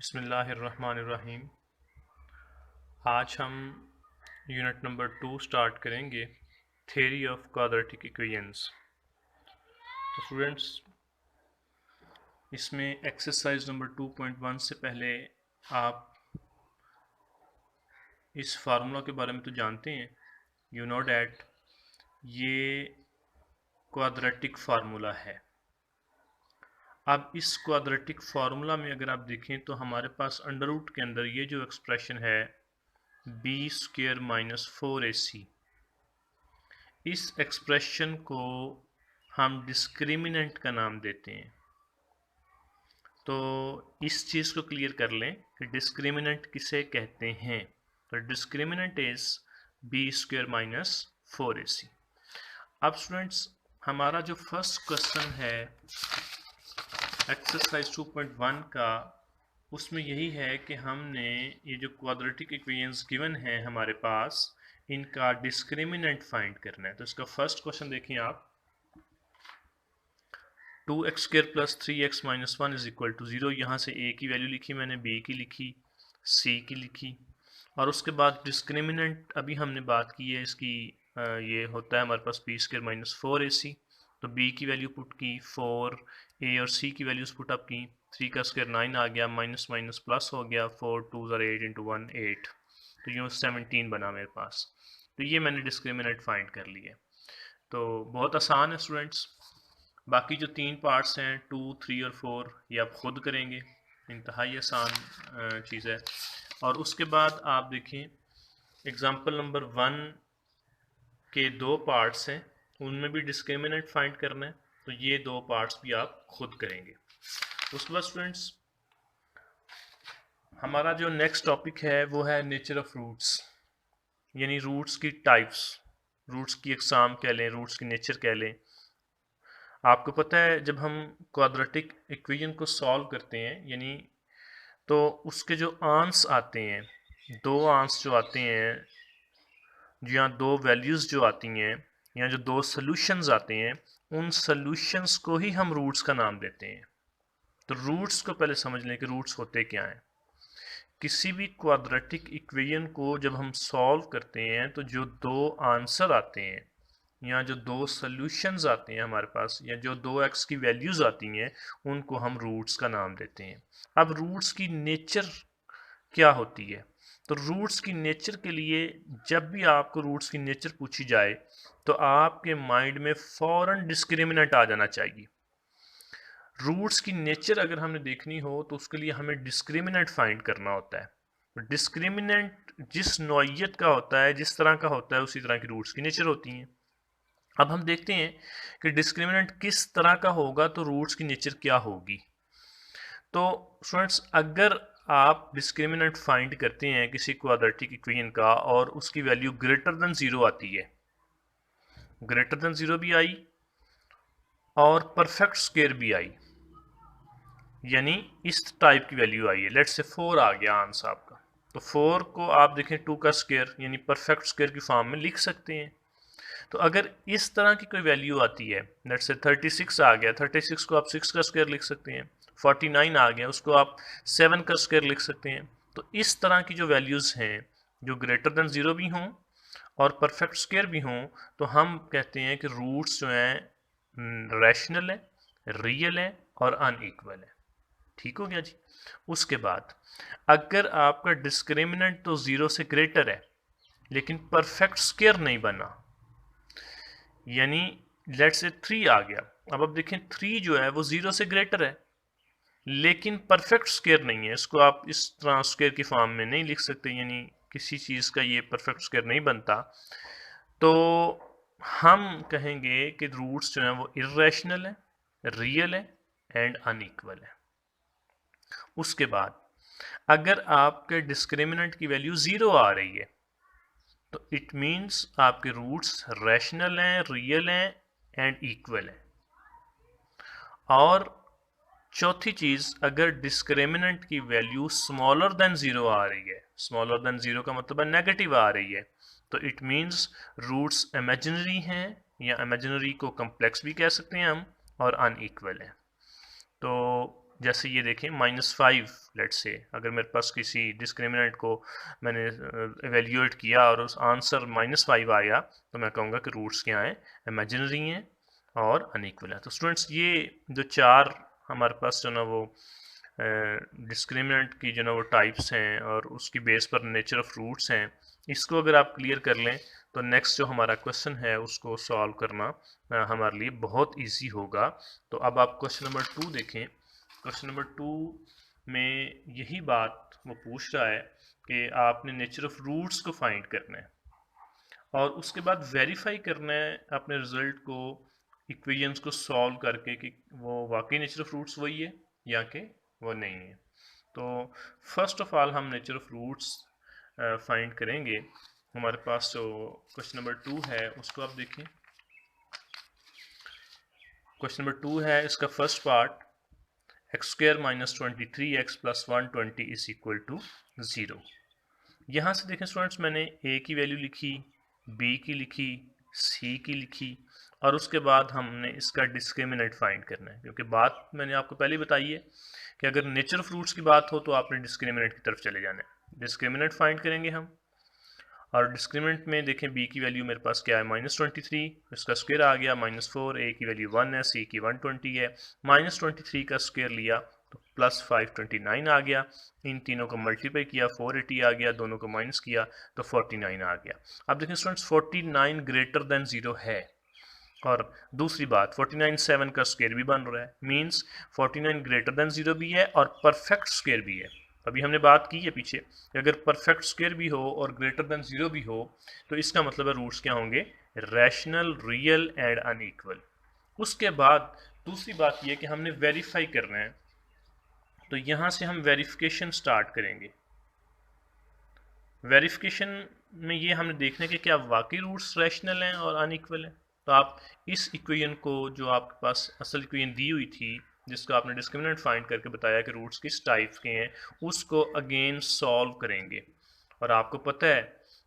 बिस्मिल्लाहिर्रहमानिर्रहीम। आज हम यूनिट नंबर 2 स्टार्ट करेंगे, थ्योरी ऑफ क्वाड्रेटिक इक्वेशंस। तो स्टूडेंट्स, इसमें एक्सरसाइज नंबर 2.1 से पहले आप इस फार्मूला के बारे में तो जानते हैं, यू नो डैट ये क्वाड्रेटिक फार्मूला है। अब इस क्वाड्रेटिक फार्मूला में अगर आप देखें तो हमारे पास अंडर रूट के अंदर ये जो एक्सप्रेशन है b² - 4ac, इस एक्सप्रेशन को हम डिस्क्रिमिनेंट का नाम देते हैं। तो इस चीज़ को क्लियर कर लें कि डिस्क्रिमिनेंट किसे कहते हैं। तो डिस्क्रिमिनेंट इज b² - 4ac। अब स्टूडेंट्स, हमारा जो फर्स्ट क्वेश्चन है एक्सरसाइज 2.1 का, उसमें यही है कि हमने ये जो क्वाड्रेटिक इक्वेशंस गिवन है हमारे पास, इनका डिस्क्रिमिनेंट फाइंड करना है। तो इसका फर्स्ट क्वेश्चन देखिए आप, 2x² + 3x - 1 = 0। यहाँ से a की वैल्यू लिखी मैंने, b की लिखी, c की लिखी, और उसके बाद डिस्क्रिमिनेंट अभी हमने बात की है इसकी, ये होता है हमारे पास b² - 4ac। तो b की वैल्यू पुट की 4, a और c की वैल्यूज पुट अप की, 3 का स्क्वायर 9 आ गया, माइनस माइनस प्लस हो गया, 4 2 8 × 1 8, तो यूँ 17 बना मेरे पास। तो ये मैंने डिस्क्रिमिनेंट फाइंड कर लिया। तो बहुत आसान है स्टूडेंट्स। बाकी जो 3 पार्ट्स हैं 2, 3 और 4, ये आप खुद करेंगे, इंतहाई आसान चीज़ है। और उसके बाद आप देखें एग्जाम्पल नंबर 1 के 2 पार्ट्स हैं, उनमें भी डिस्क्रिमिनेंट फाइंड करना है। तो ये 2 पार्ट्स भी आप खुद करेंगे। उसके बाद स्टूडेंट्स, हमारा जो नेक्स्ट टॉपिक है वो है नेचर ऑफ रूट्स, यानी रूट्स की टाइप्स, रूट्स की अक़साम कह लें, रूट्स की नेचर कह लें। आपको पता है जब हम क्वाड्रेटिक इक्वेशन को सॉल्व करते हैं, यानी तो उसके जो आंस आते हैं, 2 आंस जो आते हैं, या 2 वैल्यूज़ जो आती हैं, या जो 2 सॉल्यूशंस आते हैं, उन सॉल्यूशंस को ही हम रूट्स का नाम देते हैं। तो रूट्स को पहले समझ लें कि रूट्स होते क्या हैं। किसी भी क्वाड्रेटिक इक्वेशन को जब हम सॉल्व करते हैं तो जो 2 आंसर आते हैं, या जो 2 सॉल्यूशंस आते हैं हमारे पास, या जो 2x की वैल्यूज़ आती हैं, उनको हम रूट्स का नाम देते हैं। अब रूट्स की नेचर क्या होती है? तो रूट्स की नेचर के लिए जब भी आपको रूट्स की नेचर पूछी जाए तो आपके माइंड में फौरन डिस्क्रिमिनेंट आ जाना चाहिए। रूट्स की नेचर अगर हमने देखनी हो तो उसके लिए हमें डिस्क्रिमिनेंट फाइंड करना होता है। डिस्क्रिमिनेंट जिस नौइयत का होता है, जिस तरह का होता है, उसी तरह की रूट्स की नेचर होती हैं। अब हम देखते हैं कि डिस्क्रिमिनेंट किस तरह का होगा तो रूट्स की नेचर क्या होगी। तो स्टूडेंट्स, अगर आप डिस्क्रिमिनेंट फाइंड करते हैं किसी क्वाड्रेटिक इक्वेशन का और उसकी वैल्यू ग्रेटर देन 0 आती है, ग्रेटर देन 0 भी आई और परफेक्ट स्क्वायर भी आई, यानी इस टाइप की वैल्यू आई है, लेट्स से 4 आ गया आंसर आपका, तो 4 को आप देखें 2 का स्क्वायर यानी परफेक्ट स्क्वायर की फॉर्म में लिख सकते हैं। तो अगर इस तरह की कोई वैल्यू आती है, लेट्स से 36 आ गया, 36 को आप 6 का स्क्वायर लिख सकते हैं। 49 आ गया, उसको आप 7 का स्क्वायर लिख सकते हैं। तो इस तरह की जो वैल्यूज़ हैं जो ग्रेटर देन 0 भी हों और परफेक्ट स्क्वायर भी हों, तो हम कहते हैं कि रूट्स जो हैं रैशनल है, रियल है और अनइक्वल है। ठीक हो गया जी। उसके बाद अगर आपका डिस्क्रिमिनेंट तो 0 से ग्रेटर है लेकिन परफेक्ट स्क्वायर नहीं बना, यानी लेट्स से 3 आ गया, अब देखें 3 जो है वो 0 से ग्रेटर है लेकिन परफेक्ट स्क्वायर नहीं है, इसको आप इस तरह स्क्वायर की फॉर्म में नहीं लिख सकते, यानी किसी चीज़ का ये परफेक्ट स्क्वायर नहीं बनता, तो हम कहेंगे कि रूट्स जो हैं वो इर्रेशनल है, रियल है एंड अनइक्वल है। उसके बाद अगर आपके डिस्क्रिमिनेंट की वैल्यू 0 आ रही है तो इट मीन्स आपके रूट्स रैशनल हैं, रियल हैं एंड इक्वल हैं। और चौथी चीज़, अगर डिस्क्रिमिनेंट की वैल्यू स्मॉलर देन 0 आ रही है, स्मॉलर देन 0 का मतलब है नेगेटिव आ रही है, तो इट मीन्स रूट्स इमेजिनरी हैं, या इमेजिनरी को कम्प्लेक्स भी कह सकते हैं हम, और अनइक्वल है। तो जैसे ये देखें -5 लेट से, अगर मेरे पास किसी डिस्क्रिमिनेंट को मैंने एवेल्यूएट किया और उस आंसर -5 आया, तो मैं कहूँगा कि रूट्स क्या हैं, इमेजिनरी हैं और अनइक्वल हैं। तो स्टूडेंट्स ये जो चार हमारे पास जो ना वो डिस्क्रिमिनेंट की जो ना वो टाइप्स हैं और उसकी बेस पर नेचर ऑफ रूट्स हैं, इसको अगर आप क्लियर कर लें तो नेक्स्ट जो हमारा क्वेश्चन है उसको सॉल्व करना हमारे लिए बहुत इजी होगा। तो अब आप क्वेश्चन नंबर 2 देखें। क्वेश्चन नंबर 2 में यही बात वो पूछ रहा है कि आपने नेचर ऑफ रूट्स को फाइंड करना है और उसके बाद वेरीफाई करना है अपने रिजल्ट को इक्वेशंस को सॉल्व करके कि वो वाकई नेचर ऑफ रूट्स वही है या कि वो नहीं है। तो फर्स्ट ऑफ ऑल हम नेचर ऑफ रूट्स फाइंड करेंगे। हमारे पास जो क्वेश्चन नंबर 2 है उसको आप देखें। क्वेश्चन नंबर 2 है, इसका first part x² - 23x + 120 is equal to 0। यहाँ से देखें स्टूडेंट्स, मैंने a की वैल्यू लिखी, b की लिखी, c की लिखी और उसके बाद हमने इसका डिस्क्रिमिनेंट फाइंड करना है, क्योंकि बात मैंने आपको पहले बताई है कि अगर नेचर ऑफ रूट्स की बात हो तो आपने डिस्क्रिमिनेंट की तरफ चले जाना है। डिस्क्रिमिनेंट फाइंड करेंगे हम और डिस्क्रिमिनेंट में देखें b की वैल्यू मेरे पास क्या है -23, इसका स्क्वायर आ गया -4, a की वैल्यू 1 है, c की 120 है, -23 का स्क्वायर लिया तो +529 आ गया, इन तीनों को मल्टीप्लाई किया 480 आ गया, दोनों को माइनस किया तो 49 आ गया। अब देखें स्टूडेंट्स 49 ग्रेटर देन 0 है और दूसरी बात 49 7 का स्क्वायर भी बन रहा है, मींस 49 ग्रेटर देन 0 भी है और परफेक्ट स्क्वायर भी है। अभी हमने बात की है पीछे कि अगर परफेक्ट स्क्वायर भी हो और ग्रेटर देन 0 भी हो तो इसका मतलब है रूट्स क्या होंगे, रैशनल, रियल एंड अनइक्वल। उसके बाद दूसरी बात यह कि हमने वेरीफाई करना है, तो यहां से हम वेरिफिकेशन स्टार्ट करेंगे। वेरिफिकेशन में ये हमने देखना है कि क्या वाकई रूट्स रैशनल हैं और अनइक्वल हैं। तो आप इस इक्वेशन को, जो आपके पास असल इक्वेशन दी हुई थी जिसको आपने डिस्क्रिमिनेंट फाइंड करके बताया कि रूट्स किस टाइप के हैं, उसको अगेन सॉल्व करेंगे। और आपको पता है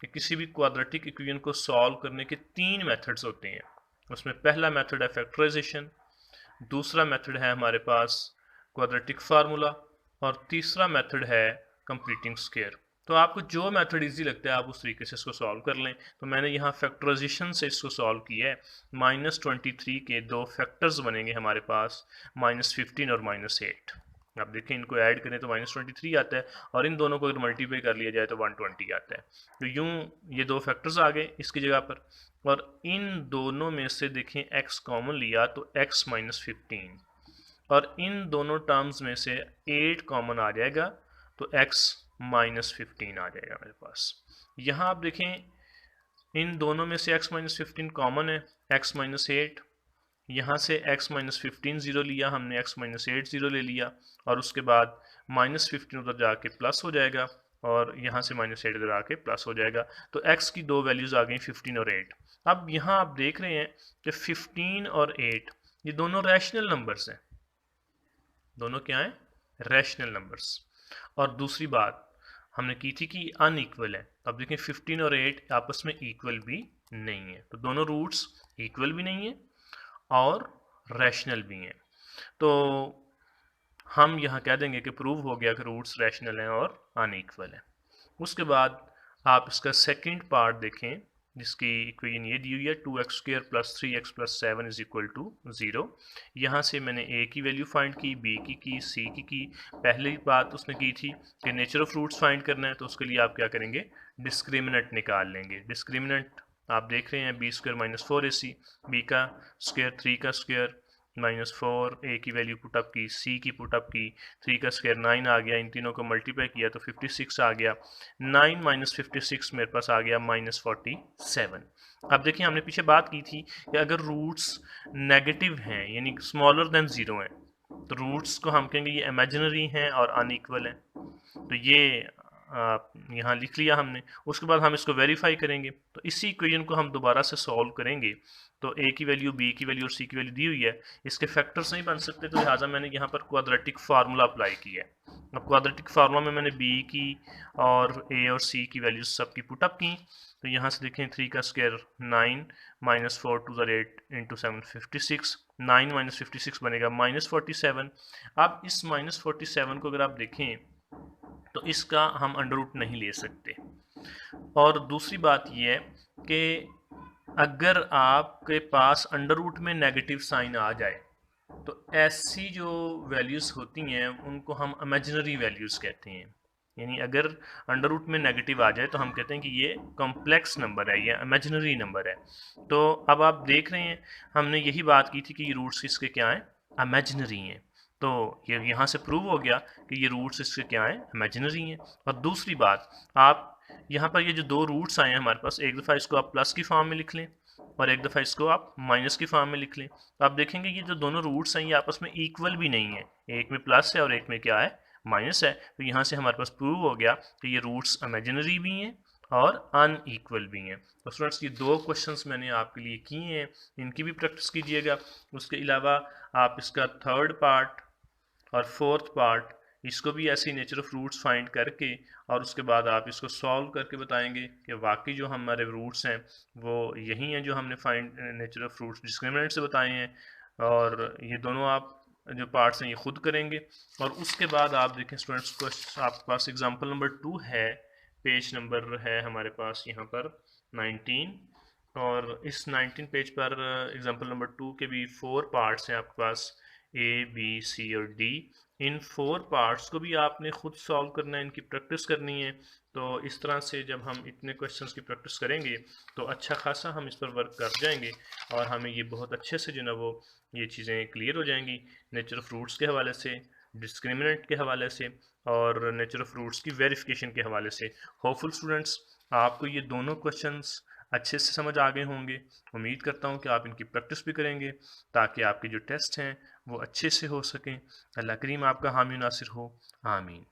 कि किसी भी क्वाड्रेटिक इक्वेशन को सॉल्व करने के 3 मेथड्स होते हैं। उसमें पहला मेथड है फैक्टराइजेशन, दूसरा मेथड है हमारे पास क्वाड्रेटिक फार्मूला और तीसरा मेथड है कंप्लीटिंग स्क्वायर। तो आपको जो मेथड इजी लगता है आप उस तरीके से इसको सॉल्व कर लें। तो मैंने यहाँ फैक्टराइजेशन से इसको सॉल्व किया है। -23 के 2 फैक्टर्स बनेंगे हमारे पास, -15 और -8। आप देखें इनको ऐड करें तो -23 आता है और इन दोनों को अगर मल्टीप्लाई कर लिया जाए तो 120 आता है। तो यूं ये 2 फैक्टर्स आ गए इसकी जगह पर और इन दोनों में से देखें x कॉमन लिया तो x - 15 और इन दोनों टर्म्स में से 8 कॉमन आ जाएगा तो x -15 आ जाएगा मेरे पास। यहाँ आप देखें इन दोनों में से x - 15 कॉमन है, x - 8, यहाँ से x - 15 0 लिया हमने, x - 8 0 ले लिया और उसके बाद -15 उधर जाके प्लस हो जाएगा और यहाँ से -8 इधर आके प्लस हो जाएगा। तो x की 2 वैल्यूज आ गई 15 और 8। अब यहाँ आप देख रहे हैं कि 15 और 8 ये दोनों रैशनल नंबर्स हैं, दोनों क्या हैं, रैशनल नंबर्स। और दूसरी बात हमने की थी कि अनइक्वल है। अब देखें 15 और 8 आपस में इक्वल भी नहीं है, तो दोनों रूट्स इक्वल भी नहीं है और रैशनल भी हैं। तो हम यहाँ कह देंगे कि प्रूव हो गया कि रूट्स रैशनल हैं और अनइक्वल हैं। उसके बाद आप इसका सेकंड पार्ट देखें जिसकी इक्वेशन ये दी हुई है 2x² + 3x + 7 is equal to 0। यहाँ से मैंने a की वैल्यू फाइंड की, b की, c की। पहली बात उसने की थी कि नेचर ऑफ रूट्स फाइंड करना है, तो उसके लिए आप क्या करेंगे, डिस्क्रिमिनेंट निकाल लेंगे। डिस्क्रिमिनेंट आप देख रहे हैं b² - 4ac, b का स्क्वायर 3 का स्क्वायर -4, a की वैल्यू पुटअप की, c की पुटअप की, 3 का स्क्वायर 9 आ गया, इन तीनों को मल्टीप्लाई किया तो 56 आ गया। 9 - 56 मेरे पास आ गया -47। अब देखिए हमने पीछे बात की थी कि अगर रूट्स नेगेटिव हैं यानी स्मॉलर देन 0 हैं तो रूट्स को हम कहेंगे ये इमेजिनरी हैं और अनइक्वल हैं। तो ये यहाँ लिख लिया हमने। उसके बाद हम इसको वेरीफाई करेंगे। तो इसी इक्वेशन को हम दोबारा से सॉल्व करेंगे। तो a की वैल्यू, b की वैल्यू और c की वैल्यू दी हुई है, इसके फैक्टर्स नहीं बन सकते, तो लिहाजा मैंने यहाँ पर क्वाड्रेटिक फार्मूला अप्लाई किया है। अब क्वाड्रेटिक फार्मूला में मैंने b की और a और c की वैल्यूज सबकी पुटअप की। तो यहाँ से देखें 3 का square 9 minus 4 two the 8 into 7 56, 9 minus 56 बनेगा माइनस 47। अब इस माइनस 47 को अगर आप देखें तो इसका हम अंडर रूट नहीं ले सकते। और दूसरी बात यह है कि अगर आपके पास अंडर रूट में नेगेटिव साइन आ जाए तो ऐसी जो वैल्यूज़ होती हैं उनको हम इमेजिनरी वैल्यूज़ कहते हैं। यानी अगर अंडर रूट में नेगेटिव आ जाए तो हम कहते हैं कि ये कॉम्प्लेक्स नंबर है, ये इमेजिनरी नंबर है। तो अब आप देख रहे हैं हमने यही बात की थी कि ये रूट्स इसके क्या हैं, इमेजिनरी हैं। तो ये यहाँ से प्रूव हो गया कि ये रूट्स इसके क्या हैं, इमेजिनरी हैं। और दूसरी बात, आप यहाँ पर ये जो दो रूट्स आए हैं हमारे पास, एक दफ़ा इसको आप प्लस की फॉर्म में लिख लें और एक दफ़ा इसको आप माइनस की फॉर्म में लिख लें। तो आप देखेंगे ये जो दोनों रूट्स हैं ये आपस में इक्वल भी नहीं है, एक में प्लस है और एक में क्या है, माइनस है। तो यहाँ से हमारे पास प्रूव हो गया कि ये रूट्स इमेजिनरी भी हैं और अनइक्वल भी हैं। तो स्टूडेंट्स ये दो क्वेश्चंस मैंने आपके लिए किए हैं, इनकी भी प्रैक्टिस कीजिएगा। उसके अलावा आप इसका थर्ड पार्ट और फोर्थ पार्ट, इसको भी ऐसे नेचर ऑफ रूट्स फाइंड करके और उसके बाद आप इसको सॉल्व करके बताएंगे कि वाकई जो हमारे रूट्स हैं वो यही हैं जो हमने find nature of roots discriminant से बताए हैं। और ये दोनों आप जो पार्ट्स हैं ये खुद करेंगे। और उसके बाद आप देखें स्टूडेंट्स को, आपके पास एग्जांपल नंबर 2 है, पेज नंबर है हमारे पास यहाँ पर 19। और इस 19 पेज पर एग्जांपल नंबर 2 के भी 4 पार्ट्स हैं आपके पास, A, B, C और D। इन 4 पार्ट्स को भी आपने खुद सॉल्व करना है, इनकी प्रैक्टिस करनी है। तो इस तरह से जब हम इतने क्वेश्चंस की प्रैक्टिस करेंगे तो अच्छा खासा हम इस पर वर्क कर जाएंगे और हमें ये बहुत अच्छे से जो ना वो ये चीज़ें क्लियर हो जाएंगी, नेचर ऑफ रूट्स के हवाले से, डिस्क्रिमिनेंट के हवाले से और नेचर ऑफ रूट्स की वेरिफिकेशन के हवाले से। होपफुल स्टूडेंट्स, आपको ये दोनों क्वेश्चंस अच्छे से समझ आ गए होंगे। उम्मीद करता हूँ कि आप इनकी प्रैक्टिस भी करेंगे ताकि आपके जो टेस्ट हैं वो अच्छे से हो सकें। अल्लाह करीम आपका हामी नासिर हो, आमीन।